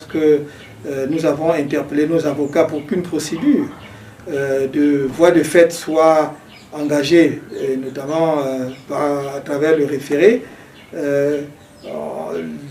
que nous avons interpellé nos avocats pour qu'une procédure de voie de fait soit engagée, et notamment à travers le référé.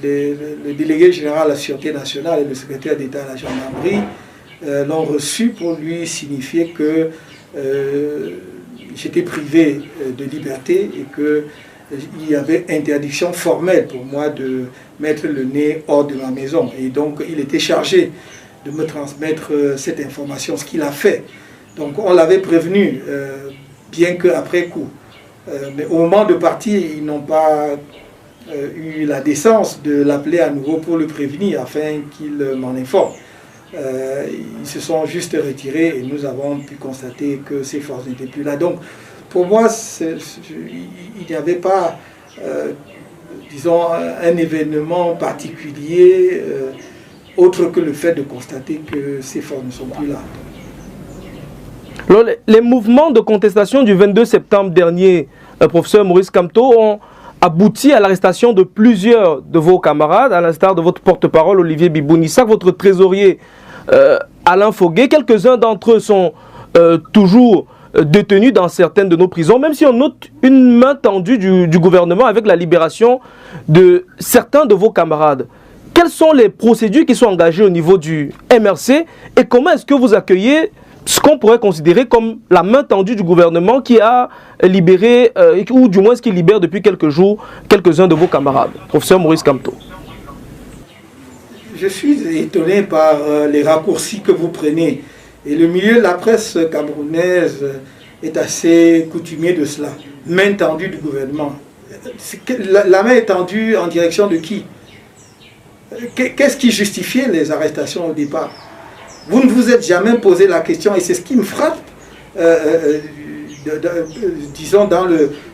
Le délégué général à la Sûreté nationale et le secrétaire d'État à la gendarmerie l'ont reçu pour lui signifier que j'étais privé de liberté et qu'il y avait interdiction formelle pour moi de mettre le nez hors de ma maison. Et donc il était chargé de me transmettre cette information, ce qu'il a fait. Donc on l'avait prévenu, bien qu'après coup. Mais au moment de partir, ils n'ont pas eu la décence de l'appeler à nouveau pour le prévenir afin qu'il m'en informe. Ils se sont juste retirés et nous avons pu constater que ces forces n'étaient plus là. Donc pour moi, il n'y avait pas, disons, un événement particulier autre que le fait de constater que ces forces ne sont plus là. Alors, les mouvements de contestation du 22 septembre dernier, professeur Maurice Kamto, ont abouti à l'arrestation de plusieurs de vos camarades, à l'instar de votre porte-parole Olivier Bibounissak, votre trésorier Alain Foguet. Quelques-uns d'entre eux sont toujours détenus dans certaines de nos prisons, même si on note une main tendue du gouvernement avec la libération de certains de vos camarades. Quelles sont les procédures qui sont engagées au niveau du MRC et comment est-ce que vous accueillez ce qu'on pourrait considérer comme la main tendue du gouvernement qui a libéré, ou du moins ce qui libère depuis quelques jours, quelques-uns de vos camarades? Professeur Maurice Kamto. Je suis étonné par les raccourcis que vous prenez. Et le milieu de la presse camerounaise est assez coutumier de cela. Main tendue du gouvernement. La main est tendue en direction de qui? Qu'est-ce qui justifiait les arrestations au départ? Vous ne vous êtes jamais posé la question, et c'est ce qui me frappe, disons, dans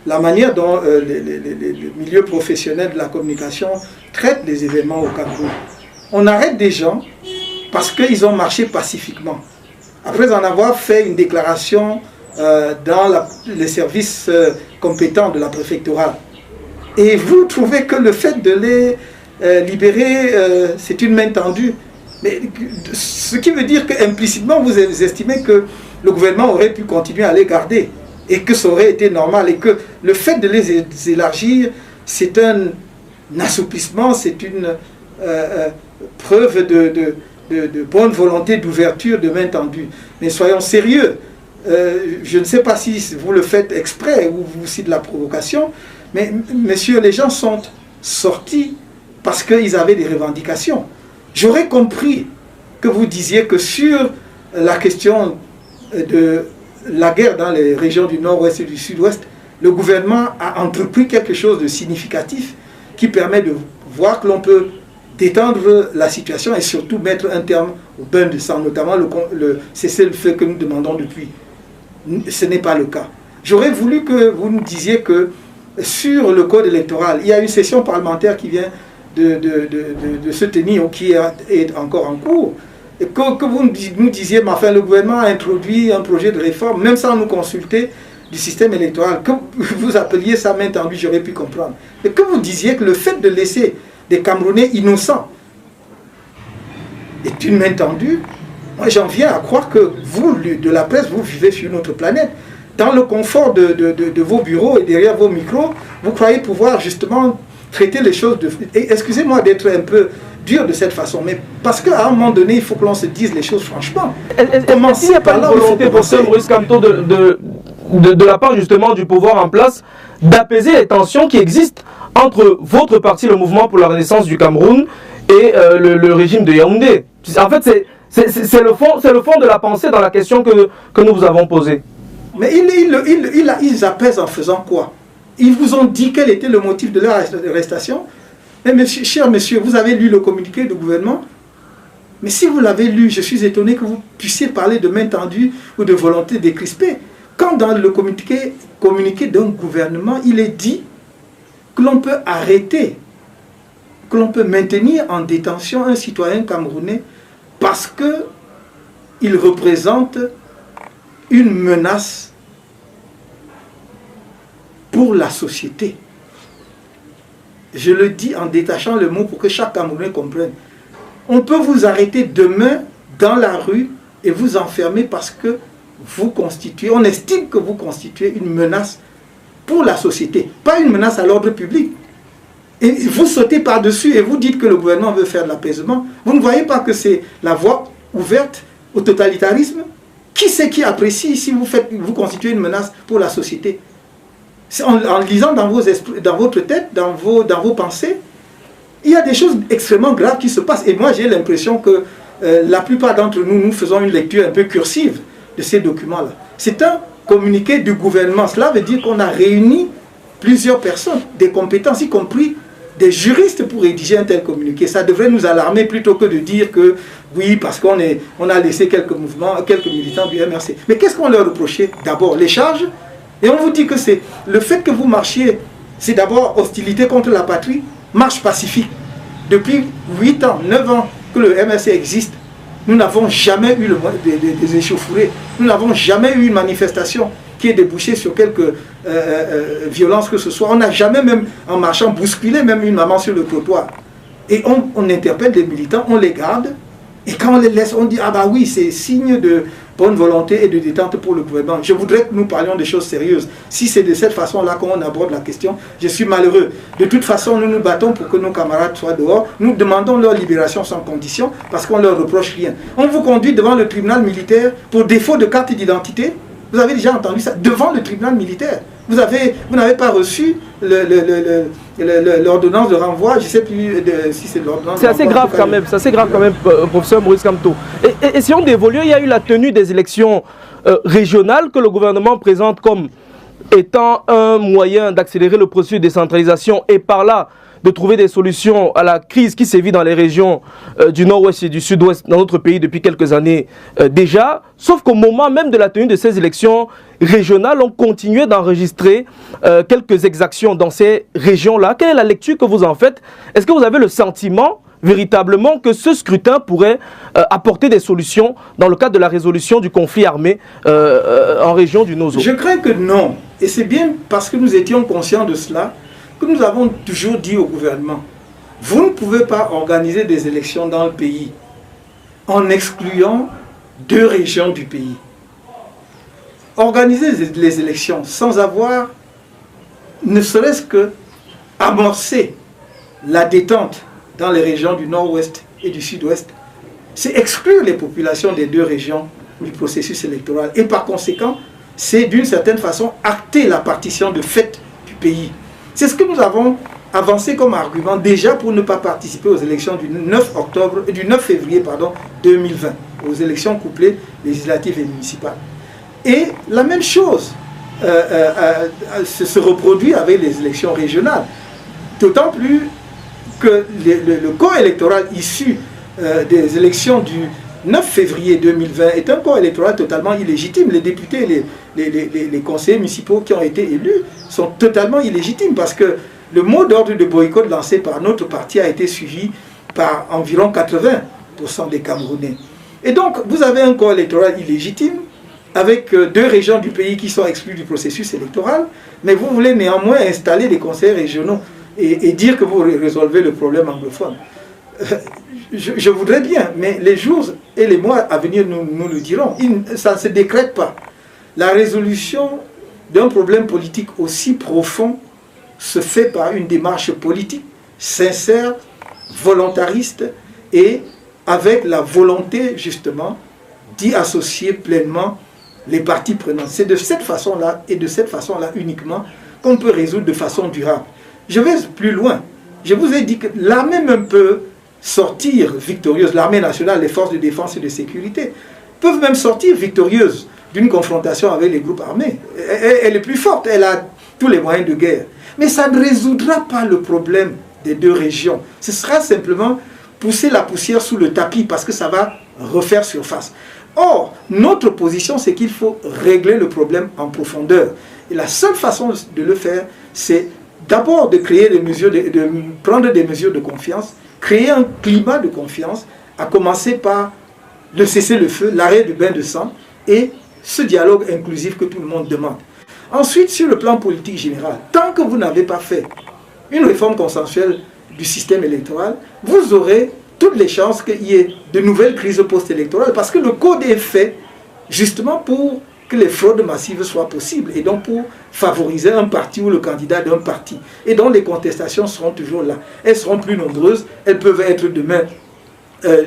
la manière dont le milieu professionnel de la communication traite les événements au Cameroun. On arrête des gens parce qu'ils ont marché pacifiquement. Après en avoir fait une déclaration dans les services compétents de la préfectorale. Et vous trouvez que le fait de les libérer, c'est une main tendue. Mais ce qui veut dire qu'implicitement, vous estimez que le gouvernement aurait pu continuer à les garder et que ça aurait été normal et que le fait de les élargir, c'est un assouplissement, c'est une preuve de bonne volonté d'ouverture, de main tendue. Mais soyons sérieux. Je ne sais pas si vous le faites exprès ou si de la provocation, mais messieurs, les gens sont sortis parce qu'ils avaient des revendications. J'aurais compris que vous disiez que sur la question de la guerre dans les régions du nord-ouest et du sud-ouest, le gouvernement a entrepris quelque chose de significatif qui permet de voir que l'on peut détendre la situation et surtout mettre un terme au bain de sang, notamment le cessez-le-feu que nous demandons depuis. Ce n'est pas le cas. J'aurais voulu que vous nous disiez que sur le code électoral, il y a une session parlementaire qui vient de se tenir ou qui est encore en cours, et que vous nous disiez, mais enfin le gouvernement a introduit un projet de réforme, même sans nous consulter du système électoral, que vous appeliez ça main tendue, j'aurais pu comprendre. Et que vous disiez que le fait de laisser des Camerounais innocents est une main tendue, moi j'en viens à croire que vous, de la presse, vous vivez sur une autre planète. Dans le confort de vos bureaux et derrière vos micros, vous croyez pouvoir justement traiter les choses excusez-moi d'être un peu dur de cette façon, mais parce qu'à un moment donné, il faut que l'on se dise les choses franchement. Commencez par là, professeur Maurice Kamto, de la part justement du pouvoir en place, d'apaiser les tensions qui existent entre votre parti, le Mouvement pour la Renaissance du Cameroun, et le régime de Yaoundé. En fait, c'est le fond de la pensée dans la question que nous vous avons posée. Mais ils apaisent en faisant quoi? Ils vous ont dit quel était le motif de leur arrestation. Mais cher monsieur, vous avez lu le communiqué du gouvernement? Mais si vous l'avez lu, je suis étonné que vous puissiez parler de main tendue ou de volonté décrispée. Quand dans le communiqué d'un gouvernement, il est dit que l'on peut arrêter, que l'on peut maintenir en détention un citoyen camerounais parce qu'il représente une menace pour la société. Je le dis en détachant le mot pour que chaque Camerounais comprenne. On peut vous arrêter demain dans la rue et vous enfermer parce que vous constituez, on estime que vous constituez une menace pour la société, pas une menace à l'ordre public. Et vous sautez par-dessus et vous dites que le gouvernement veut faire de l'apaisement. Vous ne voyez pas que c'est la voie ouverte au totalitarisme? Qui c'est qui apprécie si vous constituez une menace pour la société? En lisant dans vos esprits, dans votre tête, dans vos pensées, il y a des choses extrêmement graves qui se passent. Et moi, j'ai l'impression que la plupart d'entre nous, nous faisons une lecture un peu cursive de ces documents-là. C'est un communiqué du gouvernement. Cela veut dire qu'on a réuni plusieurs personnes, des compétences, y compris des juristes pour rédiger un tel communiqué. Ça devrait nous alarmer plutôt que de dire que oui, parce qu'on a laissé quelques mouvements, quelques militants du MRC. Mais qu'est-ce qu'on leur reprochait? D'abord, les charges. Et on vous dit que c'est le fait que vous marchiez, c'est d'abord hostilité contre la patrie, marche pacifique. Depuis 8 ans, 9 ans que le MRC existe, nous n'avons jamais eu des échauffourées. Nous n'avons jamais eu une manifestation qui est débouchée sur quelque violence que ce soit. On n'a jamais, même en marchant, bousculé même une maman sur le trottoir. Et on interpelle les militants, on les garde. Et quand on les laisse, on dit, ah bah oui, c'est signe de bonne volonté et de détente pour le gouvernement. Je voudrais que nous parlions des choses sérieuses. Si c'est de cette façon-là qu'on aborde la question, je suis malheureux. De toute façon, nous nous battons pour que nos camarades soient dehors. Nous demandons leur libération sans condition parce qu'on ne leur reproche rien. On vous conduit devant le tribunal militaire pour défaut de carte d'identité. Vous avez déjà entendu ça, devant le tribunal militaire. Vous n'avez pas reçu l'ordonnance de renvoi, je ne sais plus si c'est l'ordonnance. C'est assez grave quand même, professeur Maurice Kamto. Et si on d'évoluer, il y a eu la tenue des élections régionales que le gouvernement présente comme étant un moyen d'accélérer le processus de décentralisation et par là de trouver des solutions à la crise qui sévit dans les régions du nord-ouest et du sud-ouest dans notre pays depuis quelques années déjà. Sauf qu'au moment même de la tenue de ces élections régionales, on continuait d'enregistrer quelques exactions dans ces régions-là. Quelle est la lecture que vous en faites? Est-ce que vous avez le sentiment véritablement que ce scrutin pourrait apporter des solutions dans le cadre de la résolution du conflit armé en région du Nozo? Je crains que non. Et c'est bien parce que nous étions conscients de cela que nous avons toujours dit au gouvernement, vous ne pouvez pas organiser des élections dans le pays en excluant 2 régions du pays. Organiser les élections sans avoir, ne serait-ce que amorcer la détente dans les régions du nord-ouest et du sud-ouest, c'est exclure les populations des 2 régions du processus électoral. Et par conséquent, c'est d'une certaine façon acter la partition de fait du pays. C'est ce que nous avons avancé comme argument déjà pour ne pas participer aux élections du 9 février 2020, aux élections couplées législatives et municipales. Et la même chose se reproduit avec les élections régionales. D'autant plus que le corps électoral issu des élections du 9 février 2020 est un corps électoral totalement illégitime. Les députés, les conseillers municipaux qui ont été élus sont totalement illégitimes parce que le mot d'ordre de boycott lancé par notre parti a été suivi par environ 80% des Camerounais. Et donc, vous avez un corps électoral illégitime avec 2 régions du pays qui sont exclues du processus électoral, mais vous voulez néanmoins installer des conseils régionaux et dire que vous résolvez le problème anglophone. Je voudrais bien, mais les jours et les mois à venir nous le dirons. Ça ne se décrète pas. La résolution d'un problème politique aussi profond se fait par une démarche politique sincère, volontariste et avec la volonté justement d'y associer pleinement les parties prenantes. C'est de cette façon-là et de cette façon-là uniquement qu'on peut résoudre de façon durable. Je vais plus loin. Je vous ai dit que l'armée même peut sortir victorieuse, l'armée nationale, les forces de défense et de sécurité, peuvent même sortir victorieuses d'une confrontation avec les groupes armés. Elle est plus forte, elle a tous les moyens de guerre. Mais ça ne résoudra pas le problème des 2 régions. Ce sera simplement pousser la poussière sous le tapis parce que ça va refaire surface. Or, notre position, c'est qu'il faut régler le problème en profondeur. Et la seule façon de le faire, c'est d'abord de créer des mesures, de prendre des mesures de confiance, créer un climat de confiance, à commencer par le cessez-le-feu, l'arrêt du bain de sang et ce dialogue inclusif que tout le monde demande. Ensuite, sur le plan politique général, tant que vous n'avez pas fait une réforme consensuelle du système électoral, vous aurez toutes les chances qu'il y ait de nouvelles crises post-électorales, parce que le code est fait justement pour que les fraudes massives soient possibles, et donc pour favoriser un parti ou le candidat d'un parti. Et donc les contestations seront toujours là. Elles seront plus nombreuses, elles peuvent être demain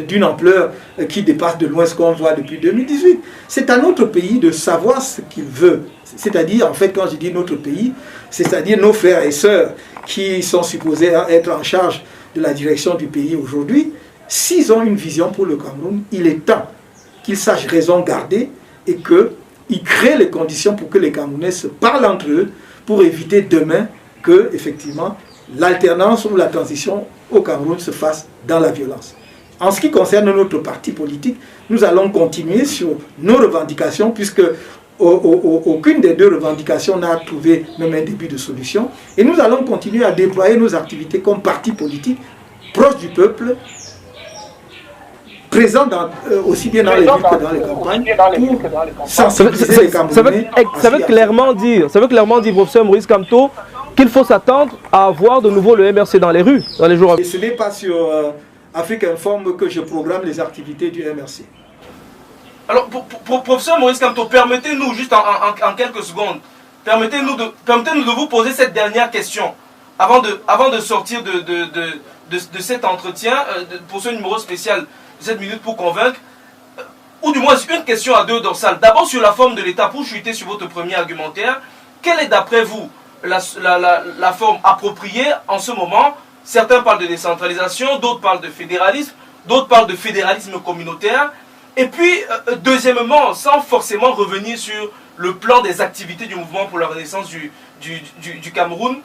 d'une ampleur qui dépasse de loin ce qu'on voit depuis 2018. C'est à notre pays de savoir ce qu'il veut. C'est-à-dire, en fait, quand je dis notre pays, c'est-à-dire nos frères et sœurs qui sont supposés être en charge de la direction du pays aujourd'hui, s'ils ont une vision pour le Cameroun, il est temps qu'ils sachent raison garder et qu'ils créent les conditions pour que les Camerounais se parlent entre eux pour éviter demain que, effectivement, l'alternance ou la transition au Cameroun se fasse dans la violence. En ce qui concerne notre parti politique, nous allons continuer sur nos revendications puisque aucune des deux revendications n'a trouvé même un début de solution. Et nous allons continuer à déployer nos activités comme parti politique proche du peuple, présent aussi bien dans les villes que dans les campagnes, pour sensibiliser les Camerounais. Ça veut clairement dire, professeur Maurice Kamto, qu'il faut s'attendre à avoir de nouveau le MRC dans les rues dans les jours à venir. Et ce n'est pas sur Afrique Informe que je programme les activités du MRC. Alors, professeur Maurice Kamto, permettez-nous, juste en quelques secondes, permettez-nous de vous poser cette dernière question, avant de sortir de cet entretien, pour ce numéro spécial de 7 minutes pour convaincre, ou du moins une question à deux dorsales. D'abord sur la forme de l'État, pour chuter sur votre premier argumentaire, quelle est d'après vous la forme appropriée en ce moment? Certains parlent de décentralisation, d'autres parlent de fédéralisme, d'autres parlent de fédéralisme communautaire. Et puis, deuxièmement, sans forcément revenir sur le plan des activités du mouvement pour la renaissance du Cameroun,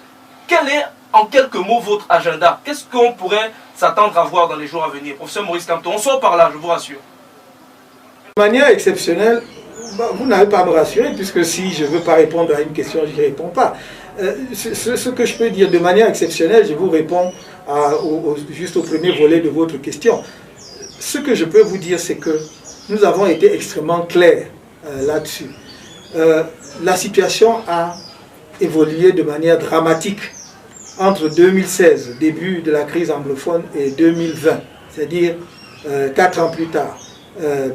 quel est, en quelques mots, votre agenda? Qu'est-ce qu'on pourrait s'attendre à voir dans les jours à venir? Professeur Maurice Kamto, on sort par là, je vous rassure. De manière exceptionnelle, vous n'avez pas à me rassurer, puisque si je ne veux pas répondre à une question, je n'y réponds pas. Ce que je peux dire de manière exceptionnelle, je vous réponds juste au premier volet de votre question. Ce que je peux vous dire, c'est que nous avons été extrêmement clairs là-dessus. La situation a évolué de manière dramatique entre 2016, début de la crise anglophone, et 2020, c'est-à-dire 4 ans plus tard,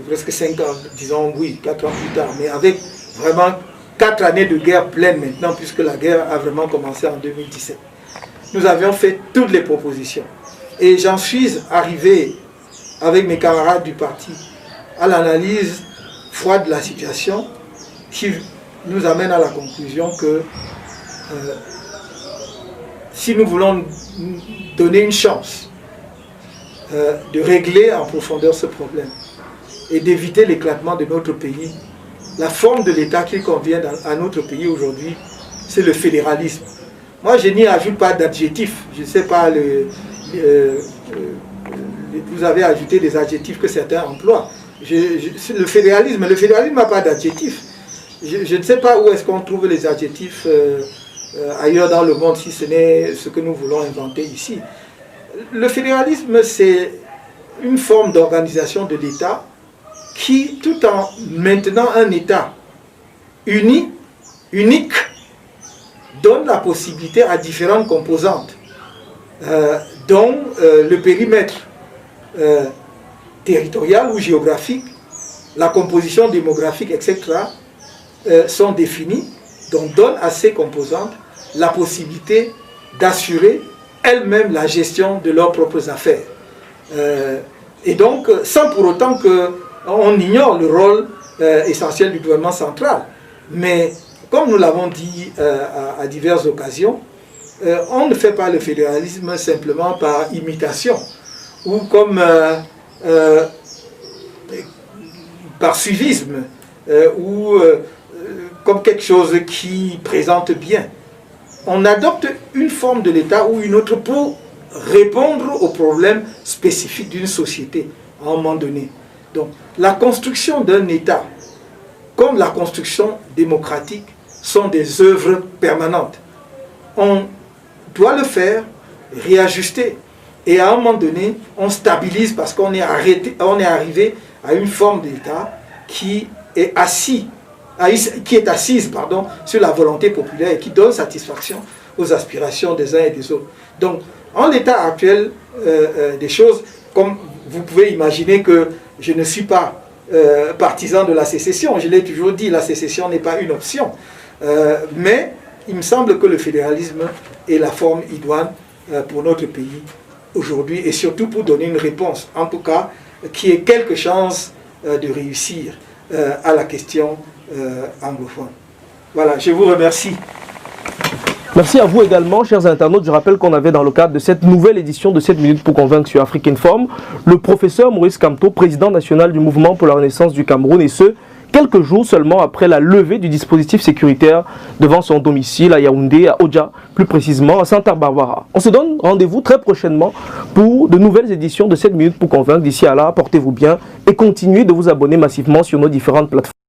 presque 5 ans, disons oui, 4 ans plus tard, mais avec vraiment 4 années de guerre pleine maintenant, puisque la guerre a vraiment commencé en 2017. Nous avions fait toutes les propositions. Et j'en suis arrivé avec mes camarades du parti à l'analyse froide de la situation qui nous amène à la conclusion que si nous voulons donner une chance de régler en profondeur ce problème et d'éviter l'éclatement de notre pays, la forme de l'État qui convient à notre pays aujourd'hui, c'est le fédéralisme. Moi, je n'y ajoute pas d'adjectif. Je ne sais pas, vous avez ajouté des adjectifs que certains emploient. Le fédéralisme n'a pas d'adjectif. Je ne sais pas où est-ce qu'on trouve les adjectifs ailleurs dans le monde, si ce n'est ce que nous voulons inventer ici. Le fédéralisme, c'est une forme d'organisation de l'État qui, tout en maintenant un État unique, donne la possibilité à différentes composantes, dont le périmètre territorial ou géographique, la composition démographique, etc., sont définies, donc donnent à ces composantes la possibilité d'assurer elles-mêmes la gestion de leurs propres affaires. Et donc, sans pour autant qu'on ignore le rôle essentiel du gouvernement central. Mais, comme nous l'avons dit à diverses occasions, on ne fait pas le fédéralisme simplement par imitation, ou comme par suivisme, ou comme quelque chose qui présente bien. On adopte une forme de l'État ou une autre pour répondre aux problèmes spécifiques d'une société à un moment donné. Donc, la construction d'un État, comme la construction démocratique, sont des œuvres permanentes. On doit le faire, réajuster, et à un moment donné, on stabilise parce qu'on est arrivé à une forme d'État qui est assise sur la volonté populaire et qui donne satisfaction aux aspirations des uns et des autres. Donc, en l'état actuel des choses, comme vous pouvez imaginer que je ne suis pas partisan de la sécession. Je l'ai toujours dit, la sécession n'est pas une option. Mais il me semble que le fédéralisme est la forme idoine pour notre pays aujourd'hui, et surtout pour donner une réponse, en tout cas, qui ait quelque chance de réussir à la question anglophone. Voilà, je vous remercie. Merci à vous également, chers internautes. Je rappelle qu'on avait dans le cadre de cette nouvelle édition de 7 minutes pour convaincre sur Afrique Informe, le professeur Maurice Kamto, président national du mouvement pour la renaissance du Cameroun, et ce, quelques jours seulement après la levée du dispositif sécuritaire devant son domicile à Yaoundé, à Odja, plus précisément à Santa Barbara. On se donne rendez-vous très prochainement pour de nouvelles éditions de 7 minutes pour convaincre. D'ici à là, portez-vous bien et continuez de vous abonner massivement sur nos différentes plateformes.